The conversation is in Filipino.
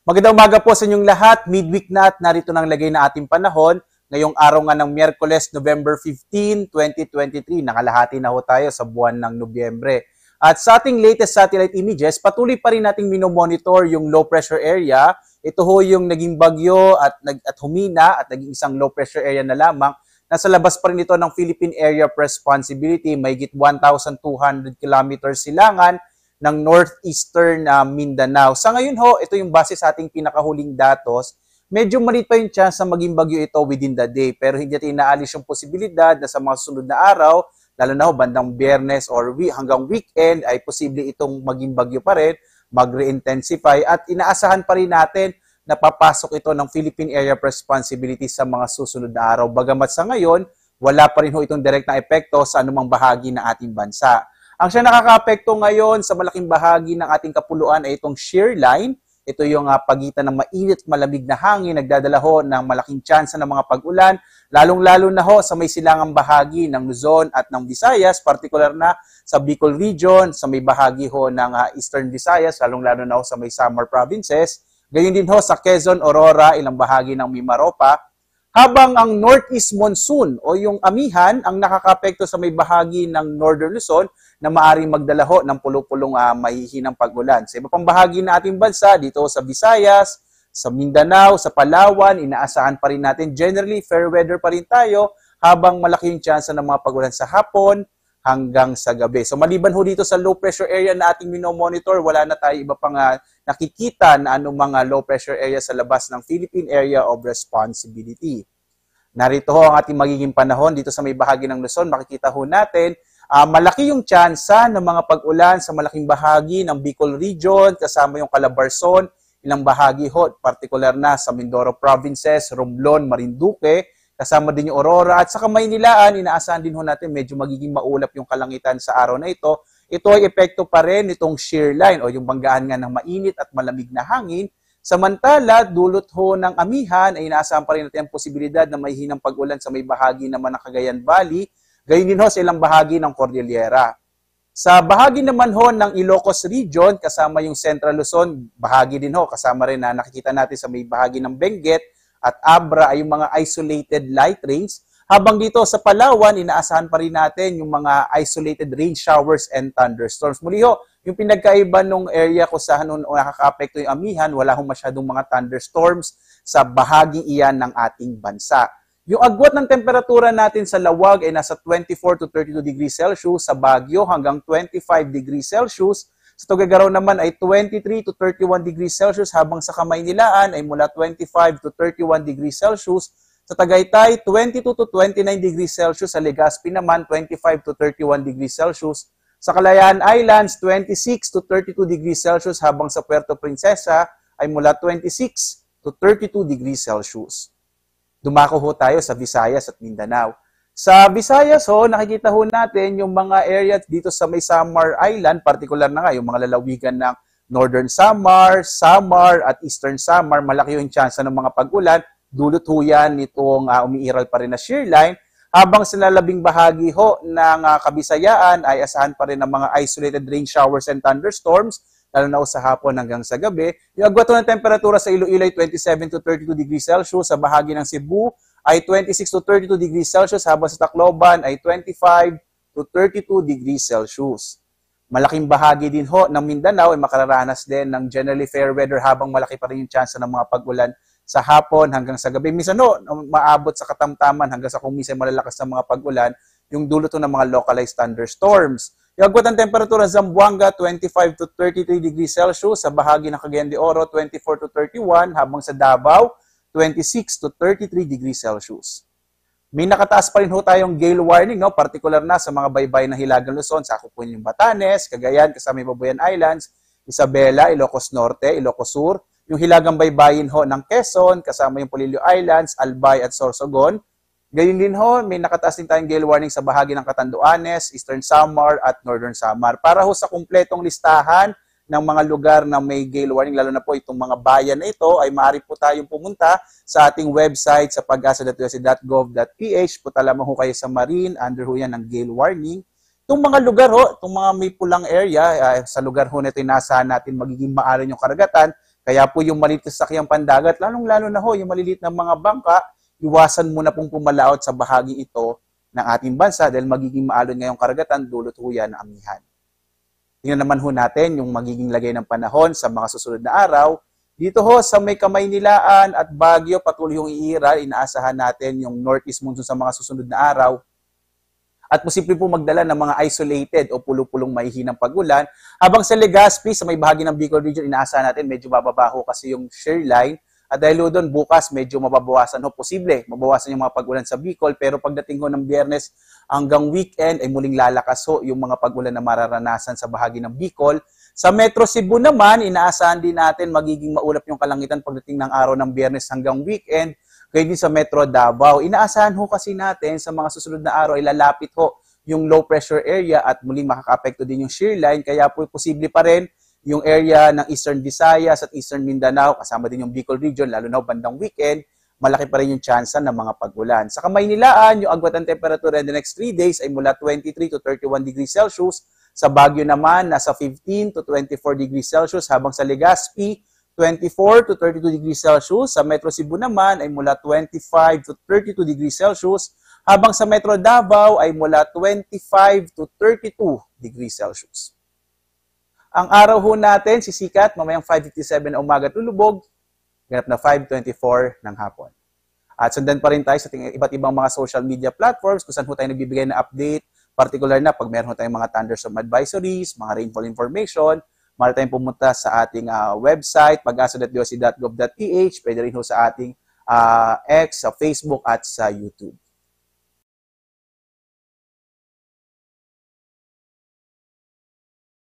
Magandang umaga po sa inyong lahat. Midweek na at narito nang lagay na ating panahon. Ngayong araw nga ng Miyerkules, November 15, 2023. Nakalahati na ho tayo sa buwan ng Nobyembre. At sa ating latest satellite images, patuloy pa rin nating minomonitor yung low pressure area. Ito ho yung naging bagyo at humina at naging isang low pressure area na lamang. Nasa labas pa rin ito ng Philippine Area of Responsibility. Mahigit 1,200 kilometers silangan ng northeastern Mindanao. Sa ngayon ho, ito yung base sa ating pinakahuling datos. Medyo maliit pa yung chance na maging bagyo ito within the day. Pero hindi natin inaalis yung posibilidad na sa mga sunod na araw, lalo na ho bandang Biyernes or hanggang weekend, ay posible itong maging bagyo pa rin, mag-re-intensify. At inaasahan pa rin natin na papasok ito ng Philippine Area of Responsibility sa mga susunod na araw. Bagamat sa ngayon, wala pa rin ho itong direct na epekto sa anumang bahagi ng ating bansa. Ang siya nakaka-apekto ngayon sa malaking bahagi ng ating kapuluan ay itong shear line. Ito yung pagitan ng mainit at malamig na hangin, nagdadala ho ng malaking tsansa ng mga pag-ulan, lalong-lalo na ho sa may silangang bahagi ng Luzon at ng Visayas, particular na sa Bicol region, sa may bahagi ho ng Eastern Visayas, lalong-lalo na ho sa may Samar provinces. Gayon din ho sa Quezon, Aurora, ilang bahagi ng Mimaropa. Habang ang northeast monsoon o yung amihan ang nakakapekto sa may bahagi ng Northern Luzon na maaaring magdala ho ng pulong-pulong mahihinang pag-ulan. Sa iba pang bahagi ng ating bansa, dito sa Visayas, sa Mindanao, sa Palawan, inaasahan pa rin natin. Generally, fair weather pa rin tayo habang malaki yung chance ng mga pag-ulan sa hapon hanggang sa gabi. So maliban ho dito sa low pressure area na ating minomonitor, wala na tayo iba pang nakikita na anumang low pressure area sa labas ng Philippine Area of Responsibility. Narito ho ang ating magiging panahon dito sa may bahagi ng Luzon. Makikita ho natin, malaki yung tsansa ng mga pag-ulan sa malaking bahagi ng Bicol region, kasama yung Calabarzon, ilang bahagi ho, particular na sa Mindoro provinces, Romblon, Marinduque, kasama din yung Aurora, at sa Kamaynilaan, inaasahan din ho natin medyo magiging maulap yung kalangitan sa araw na ito. Ito ay epekto pa rin itong shear line o yung banggaan nga ng mainit at malamig na hangin. Samantala, dulot ho ng amihan ay inaasahan pa rin natin ang posibilidad na may hinang pag-ulan sa may bahagi naman ng Cagayan Valley, gayon din ho sa ilang bahagi ng Cordillera. Sa bahagi naman ho ng Ilocos region, kasama yung Central Luzon, bahagi din ho, kasama rin na nakikita natin sa may bahagi ng Benguet at Abra ay yung mga isolated light rains. Habang dito sa Palawan, inaasahan pa rin natin yung mga isolated rain showers and thunderstorms. Muli ho, yung pinagkaiba ng area kung saan nakaka-apekto yung amihan, wala hong masyadong mga thunderstorms sa bahagi iyan ng ating bansa. Yung agwat ng temperatura natin sa Lawag ay nasa 24 to 32 degrees Celsius, sa Baguio hanggang 25 degrees Celsius, sa Tuguegarao naman ay 23 to 31 degrees Celsius, habang sa Kamaynilaan ay mula 25 to 31 degrees Celsius, sa Tagaytay 22 to 29 degrees Celsius, sa Legazpi naman 25 to 31 degrees Celsius, sa Kalayaan Islands 26 to 32 degrees Celsius, habang sa Puerto Princesa ay mula 26 to 32 degrees Celsius. Dumako ho tayo sa Visayas at Mindanao. Sa Visayas ho, nakikita ho natin yung mga areas dito sa may Samar Island, particular na nga yung mga lalawigan ng Northern Samar, Samar at Eastern Samar, malaki yung chance ng mga pag-ulan. Dulot ho yan nitong umiiral pa rin na shear line. Habang sa lalabing bahagi ho ng Kabisayaan ay asahan pa rin ng mga isolated rain showers and thunderstorms, lalo na sa hapon hanggang sa gabi. Yung agwat ng temperatura sa Iloilo ay 27 to 32 degrees Celsius, sa bahagi ng Cebu ay 26 to 32 degrees Celsius, habang sa Tacloban ay 25 to 32 degrees Celsius. Malaking bahagi din ho ng Mindanao ay makararanas din ng generally fair weather habang malaki pa rin yung chance ng mga pag-ulan sa hapon hanggang sa gabi. Minsan no, maabot sa katamtaman hanggang sa kung minsan malalakas na mga pag-ulan, yung dulot ng mga localized thunderstorms. Yung agwat ng temperatura sa Zamboanga, 25 to 33 degrees Celsius, sa bahagi ng Cagayan de Oro, 24 to 31, habang sa Davao, 26 to 33 degrees Celsius. May nakataas pa rin ho tayong gale warning, no? Particular na sa mga baybay na Hilagang Luzon, sa po yung Batanes, Cagayan, kasama yung Babuyan Islands, Isabela, Ilocos Norte, Ilocos Sur, yung hilagang baybayin ho ng Quezon, kasama yung Polillo Islands, Albay at Sorsogon. Gayun din ho, may nakataas din tayong gale warning sa bahagi ng Catanduanes, Eastern Samar at Northern Samar. Para ho sa kumpletong listahan ng mga lugar na may gale warning, lalo na po itong mga bayan na ito, ay maaari po tayong pumunta sa ating website sa pag-asa.usc.gov.ph. Punta lamang ho kayo sa Marine, under ho yan ng gale warning. Itong mga lugar ho, itong mga may pulang area, sa lugar ho na ito, inasahan natin magiging maaari yung karagatan. Kaya po yung maliit na sasakyang pandagat, lalong-lalo na ho, yung maliliit na mga bangka, iwasan mo na pong pumalaot sa bahagi ito ng ating bansa dahil magiging maalon ngayong karagatan, dulot ho yan ng amihan. Tingnan naman ho natin yung magiging lagay ng panahon sa mga susunod na araw. Dito ho sa may Kamaynilaan at Baguio, patuloy yung iiral. Inaasahan natin yung northeast monsoon sa mga susunod na araw. At posible po magdala ng mga isolated o pulo-pulong mahihinang pag-ulan. Habang sa Legazpi, sa may bahagi ng Bicol Region, inaasahan natin medyo bababaho kasi yung shear line. At dahil doon, bukas medyo mababawasan ho. Posible, mabawasan yung mga pag-ulan sa Bicol. Pero pagdating ho ng Biyernes hanggang weekend, ay muling lalakas ho yung mga pag-ulan na mararanasan sa bahagi ng Bicol. Sa Metro Cebu naman, inaasahan din natin magiging maulap yung kalangitan pagdating ng araw ng Biyernes hanggang weekend. Kaya din sa Metro Davao. Inaasahan ho kasi natin sa mga susunod na araw ay lalapit ho yung low pressure area at muling makaka-apekto din yung shear line. Kaya po posible pa rin yung area ng Eastern Visayas at Eastern Mindanao, kasama din yung Bicol Region, lalo na bandang weekend, malaki pa rin yung tsansa ng mga pag-ulan. Sa Kamaynilaan, yung agwat ng temperature in the next 3 days ay mula 23 to 31 degrees Celsius. Sa Baguio naman, nasa 15 to 24 degrees Celsius, habang sa Legazpi, 24 to 32 degrees Celsius. Sa Metro Cebu naman ay mula 25 to 32 degrees Celsius, habang sa Metro Davao ay mula 25 to 32 degrees Celsius. Ang araw ho natin, sisikat, mamayang 5:57 na umaga tulubog, ganap na 5:24 ng hapon. At sundan pa rin tayo sa iba't ibang mga social media platforms kung saan ho tayo nagbibigay ng update, particular na pag meron ho tayong mga thunderstorm advisories, mga rainfall information. Maaari tayong pumunta sa ating website, pag-asa.doc.gov.ph, pwede rin ho sa ating X, sa Facebook at sa YouTube.